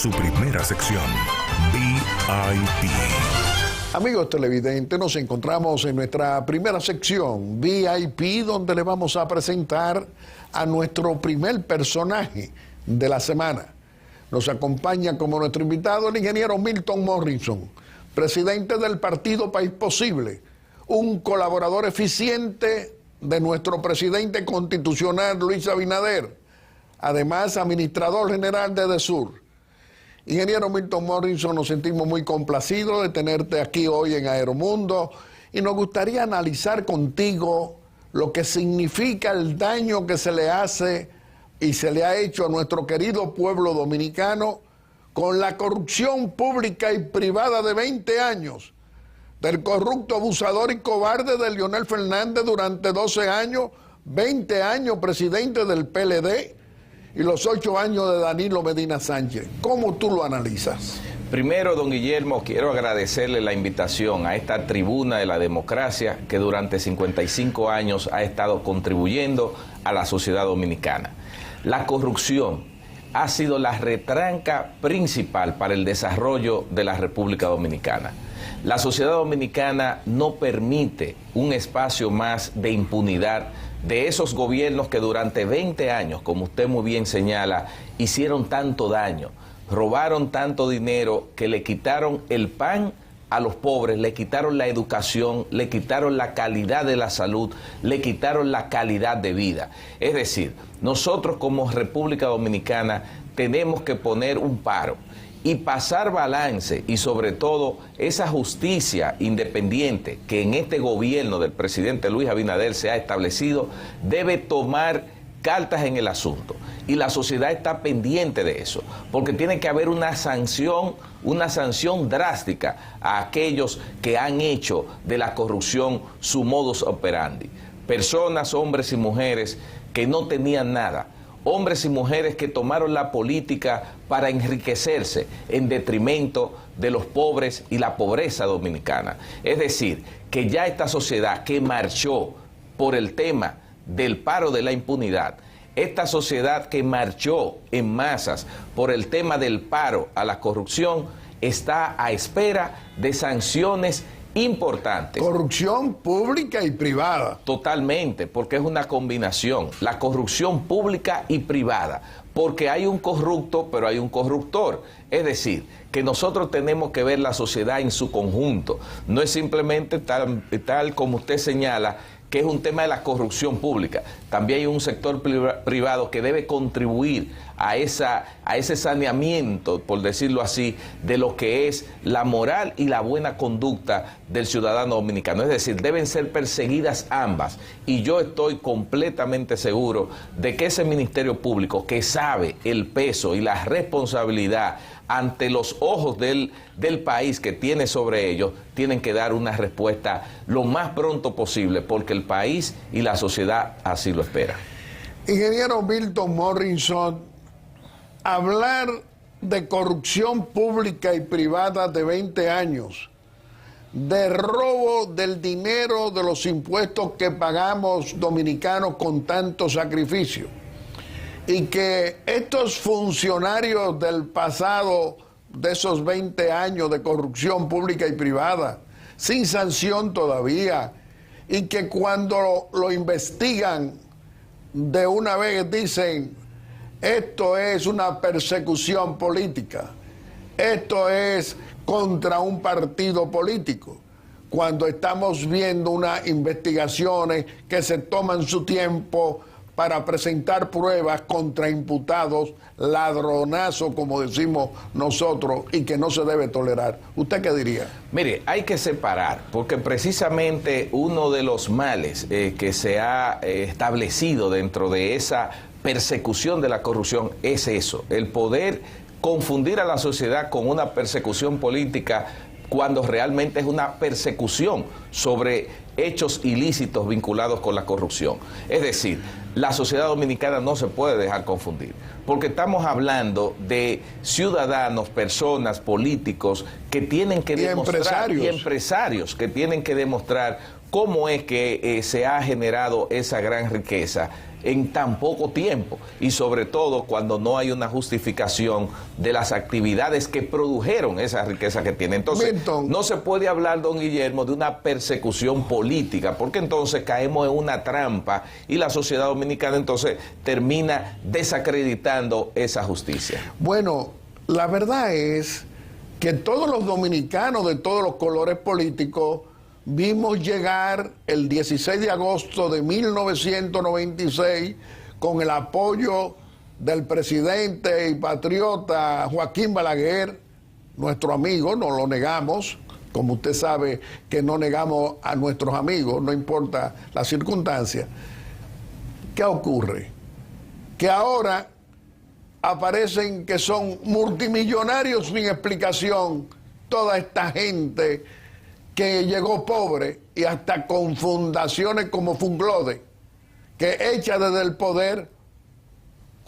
su primera sección, VIP. Amigos televidentes, nos encontramos en nuestra primera sección, VIP, donde le vamos a presentar a nuestro primer personaje de la semana. Nos acompaña como nuestro invitado el ingeniero Milton Morrison, presidente del partido País Posible, un colaborador eficiente de nuestro presidente constitucional Luis Abinader, además administrador general de DESUR. Ingeniero Milton Morrison, nos sentimos muy complacidos de tenerte aquí hoy en Aeromundo y nos gustaría analizar contigo lo que significa el daño que se le hace y se le ha hecho a nuestro querido pueblo dominicano con la corrupción pública y privada de 20 años, del corrupto, abusador y cobarde de Leonel Fernández durante 12 años, 20 años presidente del PLD, y los 8 años de Danilo Medina Sánchez. ¿Cómo tú lo analizas? Primero, don Guillermo, quiero agradecerle la invitación a esta tribuna de la democracia que durante 55 años ha estado contribuyendo a la sociedad dominicana. La corrupción ha sido la retranca principal para el desarrollo de la República Dominicana. La sociedad dominicana no permite un espacio más de impunidad de esos gobiernos que durante 20 años, como usted muy bien señala, hicieron tanto daño, robaron tanto dinero que le quitaron el pan a los pobres, le quitaron la educación, le quitaron la calidad de la salud, le quitaron la calidad de vida. Es decir, nosotros como República Dominicana tenemos que poner un paro y pasar balance y sobre todo esa justicia independiente que en este gobierno del presidente Luis Abinader se ha establecido, debe tomar cartas en el asunto. Y la sociedad está pendiente de eso, porque tiene que haber una sanción drástica a aquellos que han hecho de la corrupción su modus operandi. Personas, hombres y mujeres que no tenían nada, hombres y mujeres que tomaron la política para enriquecerse en detrimento de los pobres y la pobreza dominicana. Es decir, que ya esta sociedad que marchó por el tema del paro de la impunidad, esta sociedad que marchó en masas por el tema del paro a la corrupción, está a espera de sanciones importantes. Corrupción pública y privada. Totalmente, porque es una combinación, la corrupción pública y privada, porque hay un corrupto, pero hay un corruptor. Es decir, que nosotros tenemos que ver la sociedad en su conjunto. No es simplemente tal como usted señala, que es un tema de la corrupción pública. También hay un sector privado que debe contribuir a ese saneamiento, por decirlo así, de lo que es la moral y la buena conducta del ciudadano dominicano. Es decir, deben ser perseguidas ambas. Y yo estoy completamente seguro de que ese Ministerio Público, que sabe el peso y la responsabilidad ante los ojos del país que tiene sobre ellos, tienen que dar una respuesta lo más pronto posible, porque el país y la sociedad así lo esperan. Ingeniero Milton Morrison, hablar de corrupción pública y privada de 20 años, de robo del dinero de los impuestos que pagamos dominicanos con tanto sacrificio, y que estos funcionarios del pasado, de esos 20 años de corrupción pública y privada, sin sanción todavía, y que cuando lo investigan, de una vez dicen, esto es una persecución política, esto es contra un partido político, cuando estamos viendo unas investigaciones que se toman su tiempo para presentar pruebas contra imputados, ladronazo, como decimos nosotros, y que no se debe tolerar. ¿Usted qué diría? Mire, hay que separar, porque precisamente uno de los males que se ha establecido dentro de esa persecución de la corrupción es eso, el poder confundir a la sociedad con una persecución política cuando realmente es una persecución sobre hechos ilícitos vinculados con la corrupción. Es decir, la sociedad dominicana no se puede dejar confundir, porque estamos hablando de ciudadanos, personas, políticos que tienen que demostrar, y empresarios que tienen que demostrar cómo es que se ha generado esa gran riqueza en tan poco tiempo, y sobre todo cuando no hay una justificación de las actividades que produjeron esa riqueza que tiene. Entonces, Milton, no se puede hablar, don Guillermo, de una persecución política, porque entonces caemos en una trampa y la sociedad dominicana entonces termina desacreditando esa justicia. bueno, la verdad es que todos los dominicanos de todos los colores políticos vimos llegar el 16 de agosto de 1996 con el apoyo del presidente y patriota Joaquín Balaguer, nuestro amigo, no lo negamos, como usted sabe que no negamos a nuestros amigos, no importa la circunstancia. ¿Qué ocurre? Que ahora aparecen que son multimillonarios sin explicación toda esta gente que llegó pobre y hasta con fundaciones como Funglode, que echa desde el poder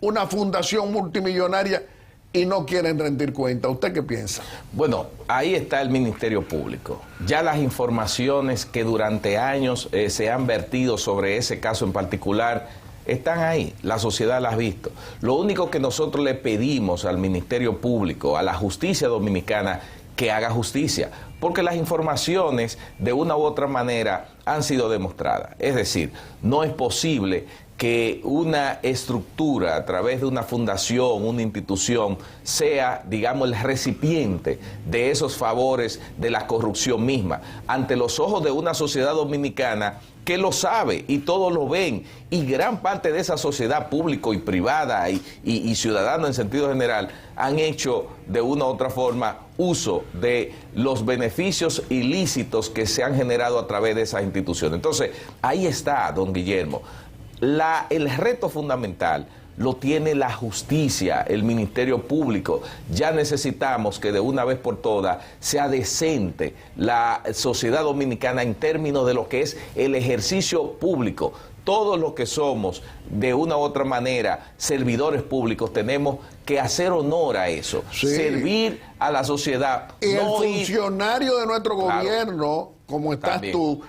una fundación multimillonaria y no quieren rendir cuenta. ¿Usted qué piensa? Bueno, ahí está el Ministerio Público. Ya las informaciones que durante años se han vertido sobre ese caso en particular están ahí, la sociedad las ha visto. Lo único que nosotros le pedimos al Ministerio Público, a la justicia dominicana, que haga justicia, porque las informaciones de una u otra manera han sido demostradas. Es decir, no es posible que una estructura a través de una fundación, una institución, sea, digamos, el recipiente de esos favores de la corrupción misma, ante los ojos de una sociedad dominicana que lo sabe y todos lo ven, y gran parte de esa sociedad pública y privada y ciudadana en sentido general han hecho de una u otra forma uso de los beneficios ilícitos que se han generado a través de esas instituciones. Entonces, ahí está, don Guillermo. El reto fundamental lo tiene la justicia, el Ministerio Público. Ya necesitamos que de una vez por todas sea decente la sociedad dominicana en términos de lo que es el ejercicio público. Todos los que somos, de una u otra manera, servidores públicos, tenemos que hacer honor a eso, sí, servir a la sociedad. Y no el funcionario de nuestro gobierno, como estás también tú,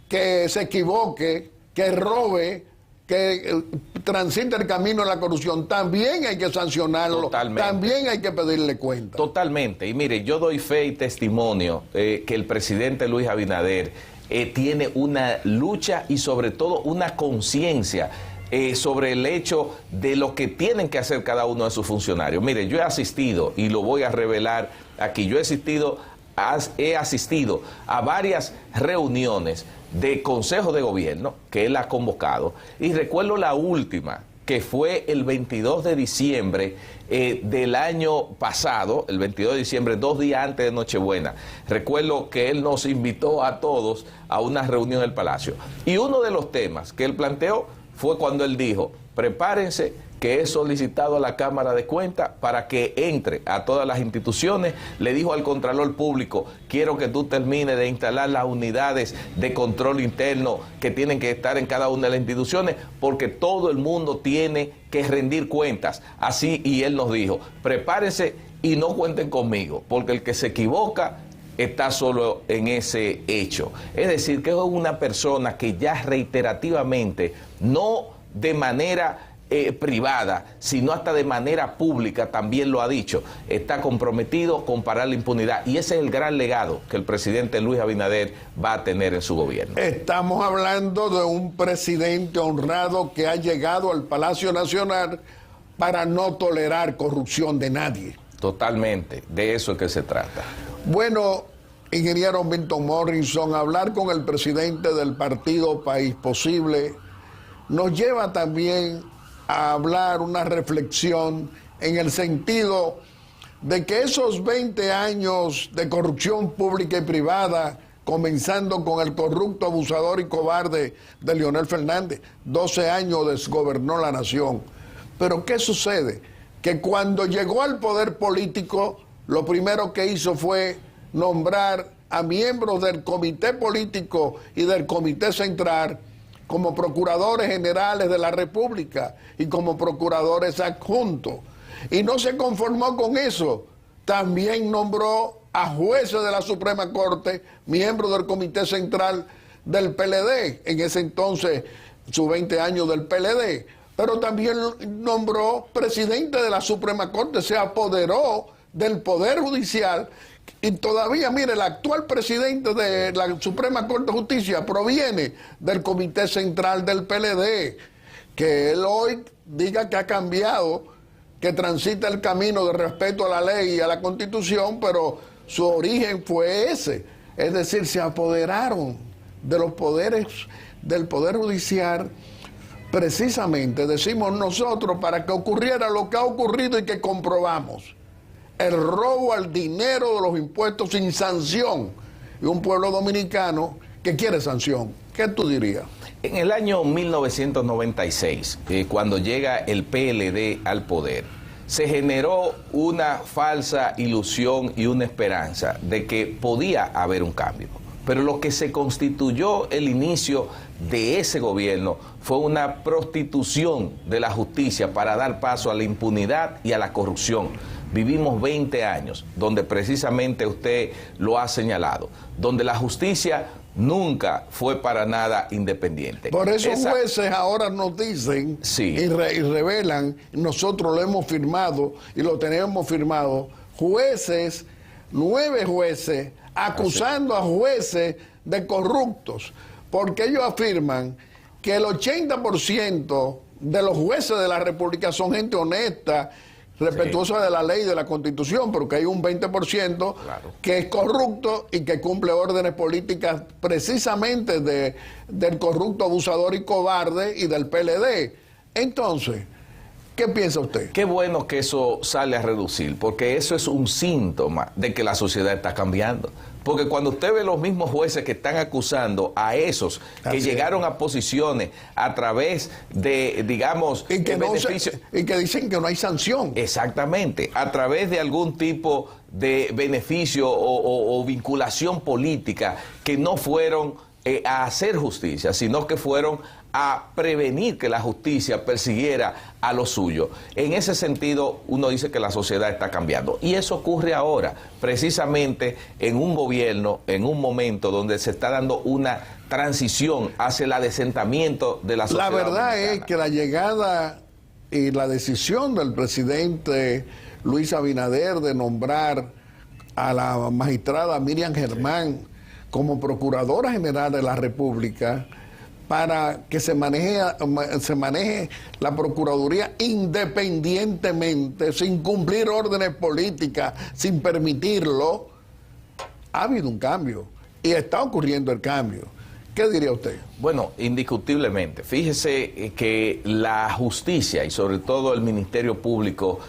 que se equivoque, que robe, que transita el camino de la corrupción, también hay que sancionarlo, totalmente, también hay que pedirle cuenta. Totalmente. Y mire, yo doy fe y testimonio que el presidente Luis Abinader tiene una lucha y sobre todo una conciencia sobre el hecho de lo que tienen que hacer cada uno de sus funcionarios. Mire, yo he asistido, y lo voy a revelar aquí, he asistido a varias reuniones de Consejo de Gobierno que él ha convocado, y recuerdo la última, que fue el 22 de diciembre del año pasado, el 22 de diciembre, 2 días antes de Nochebuena. Recuerdo que él nos invitó a todos a una reunión en el Palacio. Y uno de los temas que él planteó fue cuando él dijo: prepárense, que he solicitado a la Cámara de Cuentas para que entre a todas las instituciones. Le dijo al Contralor Público: quiero que tú termines de instalar las unidades de control interno que tienen que estar en cada una de las instituciones, porque todo el mundo tiene que rendir cuentas. Así, y él nos dijo: prepárense y no cuenten conmigo, porque el que se equivoca está solo en ese hecho. Es decir, que es una persona que ya reiterativamente, no de manera privada, sino hasta de manera pública, también lo ha dicho, está comprometido con parar la impunidad, y ese es el gran legado que el presidente Luis Abinader va a tener en su gobierno. Estamos hablando de un presidente honrado que ha llegado al Palacio Nacional para no tolerar corrupción de nadie. Totalmente, de eso es que se trata. Bueno, ingeniero Milton Morrison, hablar con el presidente del partido País Posible nos lleva también a hablar una reflexión en el sentido de que esos 20 años de corrupción pública y privada, comenzando con el corrupto, abusador y cobarde de Leonel Fernández, 12 años desgobernó la nación. Pero ¿qué sucede? Que cuando llegó al poder político, lo primero que hizo fue nombrar a miembros del comité político y del comité central como procuradores generales de la República y como procuradores adjuntos. Y no se conformó con eso, también nombró a jueces de la Suprema Corte, miembros del comité central del PLD, en ese entonces sus 20 años del PLD, pero también nombró presidente de la Suprema Corte, se apoderó del Poder Judicial. Y todavía, mire, el actual presidente de la Suprema Corte de Justicia proviene del Comité Central del PLD. Que él hoy diga que ha cambiado, que transita el camino de respeto a la ley y a la Constitución, pero su origen fue ese. Es decir, se apoderaron de los poderes del Poder Judicial, precisamente, decimos nosotros, para que ocurriera lo que ha ocurrido y que comprobamos. El robo al dinero de los impuestos sin sanción. Y un pueblo dominicano que quiere sanción. ¿Qué tú dirías? En el año 1996, cuando llega el PLD al poder, se generó una falsa ilusión y una esperanza de que podía haber un cambio. Pero lo que se constituyó el inicio de ese gobierno fue una prostitución de la justicia para dar paso a la impunidad y a la corrupción. Vivimos 20 años donde precisamente usted lo ha señalado, donde la justicia nunca fue para nada independiente. Por eso jueces ahora nos dicen y revelan, nosotros lo hemos firmado y lo tenemos firmado, jueces, 9 jueces, acusando a jueces de corruptos, porque ellos afirman que el 80% de los jueces de la República son gente honesta, respetuosa de la ley y de la Constitución, porque hay un 20% que es corrupto y que cumple órdenes políticas precisamente del corrupto, abusador y cobarde y del PLD. Entonces, ¿qué piensa usted? Qué bueno que eso sale a reducir, porque eso es un síntoma de que la sociedad está cambiando. Porque cuando usted ve los mismos jueces que están acusando a esos que llegaron a posiciones a través de, digamos, y que dicen que no hay sanción. Exactamente, a través de algún tipo de beneficio o vinculación política, que no fueron a hacer justicia, sino que fueron a prevenir que la justicia persiguiera a lo suyo. En ese sentido, uno dice que la sociedad está cambiando. Y eso ocurre ahora, precisamente en un gobierno, en un momento donde se está dando una transición hacia el adesentamiento de la sociedad. La verdad es que la llegada y la decisión del presidente Luis Abinader de nombrar a la magistrada Miriam Germán como Procuradora General de la República, para que se maneje la Procuraduría independientemente, sin cumplir órdenes políticas, sin permitirlo, ha habido un cambio y está ocurriendo el cambio. ¿Qué diría usted? Bueno, indiscutiblemente. Fíjese que la justicia y sobre todo el Ministerio Público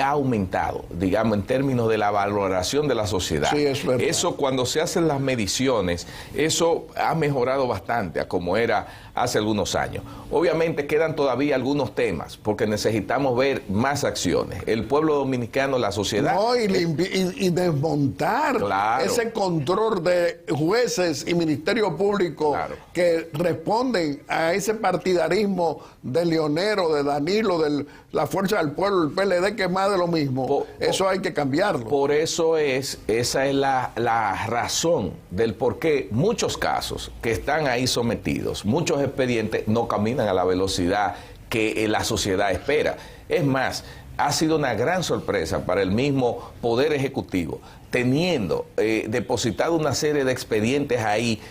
ha aumentado, digamos, en términos de la valoración de la sociedad. Sí, es verdad. Eso, cuando se hacen las mediciones, eso ha mejorado bastante a como era hace algunos años. Obviamente quedan todavía algunos temas, porque necesitamos ver más acciones. El pueblo dominicano, la sociedad... No, y desmontar ese control de jueces y Ministerio Público que responden a ese partidarismo de Leonero, de Danilo, de la Fuerza del Pueblo, el PLD, que es más de lo mismo. Eso hay que cambiarlo. Por eso esa es la razón del por qué muchos casos que están ahí sometidos, muchos expedientes no caminan a la velocidad que la sociedad espera. Es más, ha sido una gran sorpresa para el mismo Poder Ejecutivo, teniendo depositado una serie de expedientes ahí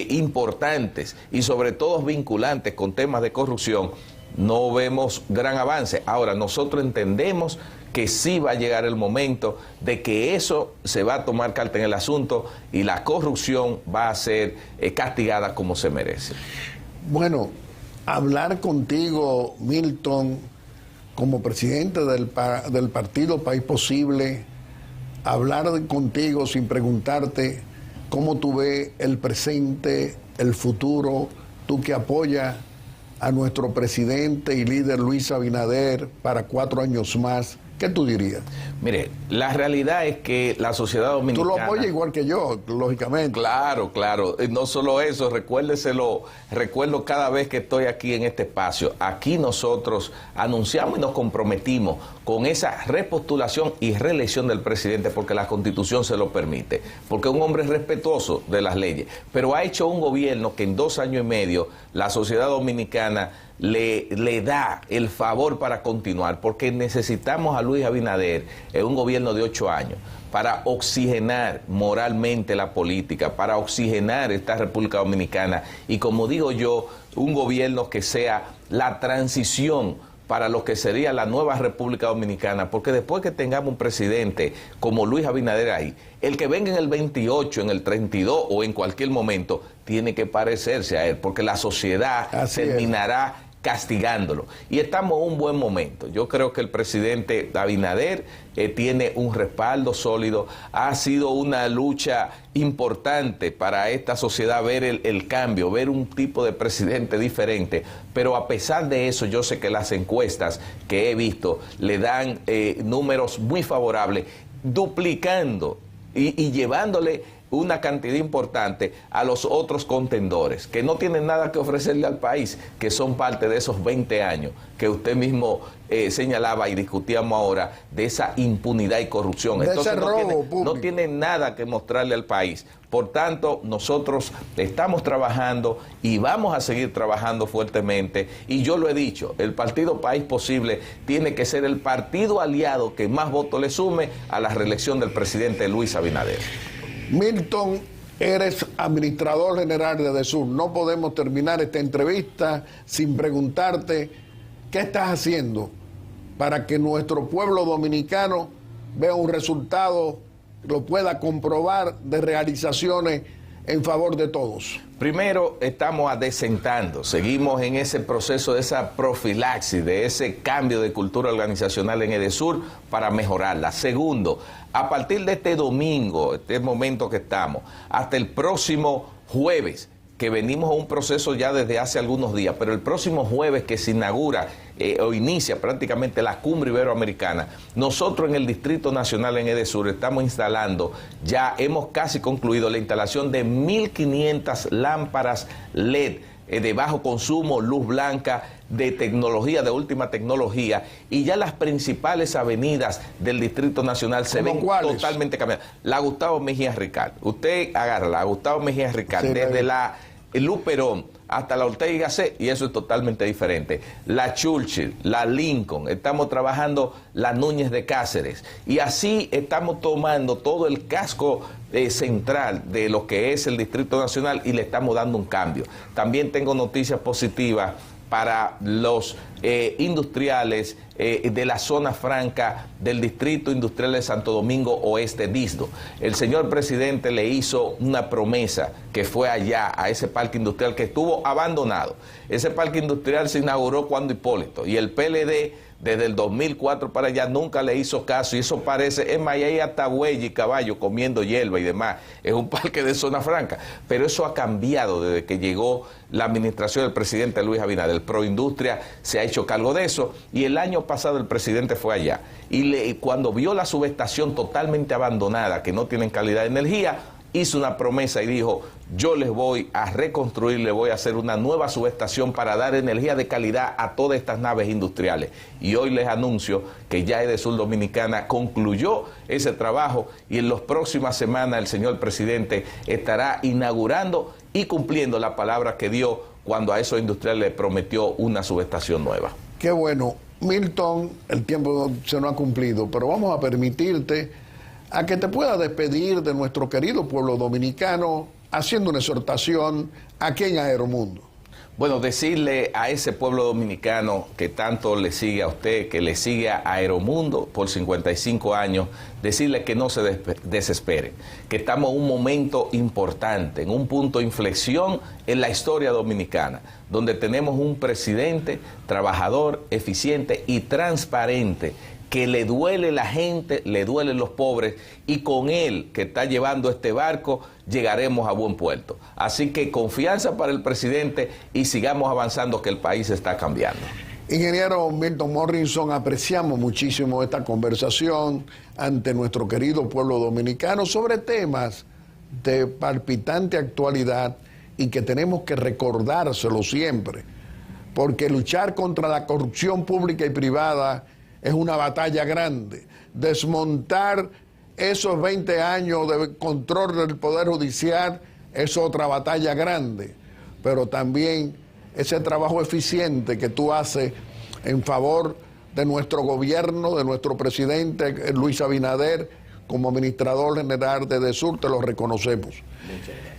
importantes y sobre todo vinculantes con temas de corrupción. No vemos gran avance. Ahora, nosotros entendemos que sí va a llegar el momento de que eso se va a tomar carta en el asunto y la corrupción va a ser castigada como se merece. Bueno, hablar contigo, Milton, como presidente del partido País Posible, hablar contigo sin preguntarte cómo tú ves el presente, el futuro, tú que apoyas a nuestro presidente y líder Luis Abinader para 4 años más, ¿qué tú dirías? Mire, la realidad es que la sociedad dominicana... Tú lo apoyas igual que yo, lógicamente. Claro, claro. No solo eso, recuerdo cada vez que estoy aquí en este espacio. Aquí nosotros anunciamos y nos comprometimos con esa repostulación y reelección del presidente, porque la Constitución se lo permite, porque es un hombre respetuoso de las leyes, pero ha hecho un gobierno que en 2 años y medio la sociedad dominicana le da el favor para continuar, porque necesitamos a Luis Abinader en un gobierno de 8 años para oxigenar moralmente la política, para oxigenar esta República Dominicana y, como digo yo, un gobierno que sea la transición para lo que sería la nueva República Dominicana, porque después que tengamos un presidente como Luis Abinader ahí, el que venga en el 28, en el 32 o en cualquier momento, tiene que parecerse a él, porque la sociedad terminará castigándolo. Y estamos en un buen momento. Yo creo que el presidente Abinader tiene un respaldo sólido. Ha sido una lucha importante para esta sociedad ver el cambio, ver un tipo de presidente diferente. Pero a pesar de eso, yo sé que las encuestas que he visto le dan números muy favorables, duplicando y llevándole una cantidad importante a los otros contendores, que no tienen nada que ofrecerle al país, que son parte de esos 20 años que usted mismo señalaba y discutíamos ahora, de esa impunidad y corrupción. Entonces no tienen nada que mostrarle al país. Por tanto, nosotros estamos trabajando y vamos a seguir trabajando fuertemente. Y yo lo he dicho, el Partido País Posible tiene que ser el partido aliado que más votos le sume a la reelección del presidente Luis Abinader. Milton, eres administrador general de EDESUR. No podemos terminar esta entrevista sin preguntarte qué estás haciendo para que nuestro pueblo dominicano vea un resultado, lo pueda comprobar, de realizaciones en favor de todos. Primero, estamos adecentando, seguimos en ese proceso de esa profilaxis, de ese cambio de cultura organizacional en EDESUR para mejorarla. Segundo, a partir de este domingo, este momento que estamos, hasta el próximo jueves, que venimos a un proceso ya desde hace algunos días, pero el próximo jueves que se inaugura o inicia prácticamente la cumbre iberoamericana, nosotros en el Distrito Nacional en EDESUR estamos instalando, ya hemos casi concluido la instalación de 1.500 lámparas LED de bajo consumo, luz blanca, de tecnología, de última tecnología, y ya las principales avenidas del Distrito Nacional se ven totalmente cambiadas. La Gustavo Mejía Ricard, usted agarra la Gustavo Mejía Ricard, desde la Luperón hasta la Ortega y Gasset, y eso es totalmente diferente. La Churchill, la Lincoln, estamos trabajando la Núñez de Cáceres, y así estamos tomando todo el casco central de lo que es el Distrito Nacional y le estamos dando un cambio. También tengo noticias positivas para los industriales de la zona franca del Distrito Industrial de Santo Domingo Oeste, DISDO. El señor presidente le hizo una promesa que fue allá, a ese parque industrial que estuvo abandonado. Ese parque industrial se inauguró cuando Hipólito, y el PLD desde el 2004 para allá nunca le hizo caso, y eso parece, es más, hay hasta buey y caballo comiendo hierba y demás, es un parque de zona franca, pero eso ha cambiado desde que llegó la administración del presidente Luis Abinader. Proindustria se ha hecho cargo de eso, y el año pasado el presidente fue allá, y cuando vio la subestación totalmente abandonada, que no tienen calidad de energía, hizo una promesa y dijo: yo les voy a reconstruir, les voy a hacer una nueva subestación para dar energía de calidad a todas estas naves industriales. Y hoy les anuncio que ya EDESUR Dominicana concluyó ese trabajo, y en las próximas semanas el señor presidente estará inaugurando y cumpliendo la palabra que dio cuando a esos industriales les prometió una subestación nueva. Qué bueno. Milton, el tiempo se nos ha cumplido, pero vamos a permitirte a que te puedas despedir de nuestro querido pueblo dominicano haciendo una exhortación aquí en Aeromundo. Bueno, decirle a ese pueblo dominicano que tanto le sigue a usted, que le sigue a Aeromundo por 55 años, decirle que no se desespere, que estamos en un momento importante, en un punto de inflexión en la historia dominicana, donde tenemos un presidente trabajador, eficiente y transparente, que le duele la gente, le duelen los pobres, y con él, que está llevando este barco, llegaremos a buen puerto. Así que confianza para el presidente y sigamos avanzando, que el país está cambiando. Ingeniero Milton Morrison, apreciamos muchísimo esta conversación ante nuestro querido pueblo dominicano sobre temas de palpitante actualidad y que tenemos que recordárselo siempre, porque luchar contra la corrupción pública y privada es una batalla grande. Desmontar esos 20 años de control del Poder Judicial es otra batalla grande. Pero también ese trabajo eficiente que tú haces en favor de nuestro gobierno, de nuestro presidente Luis Abinader, como administrador general de DESUR, te lo reconocemos. Muchas gracias.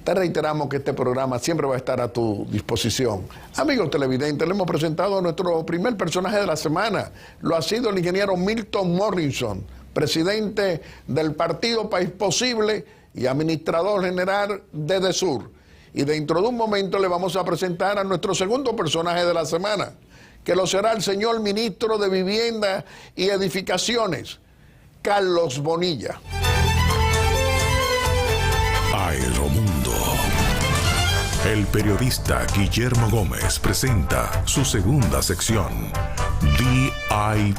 Te reiteramos que este programa siempre va a estar a tu disposición. Amigos televidentes, le hemos presentado a nuestro primer personaje de la semana. Lo ha sido el ingeniero Milton Morrison, presidente del partido País Posible y administrador general de DESUR. Y dentro de un momento le vamos a presentar a nuestro segundo personaje de la semana, que lo será el señor ministro de Vivienda y Edificaciones, Carlos Bonilla. Aeromundo. El periodista Guillermo Gómez presenta su segunda sección, VIP.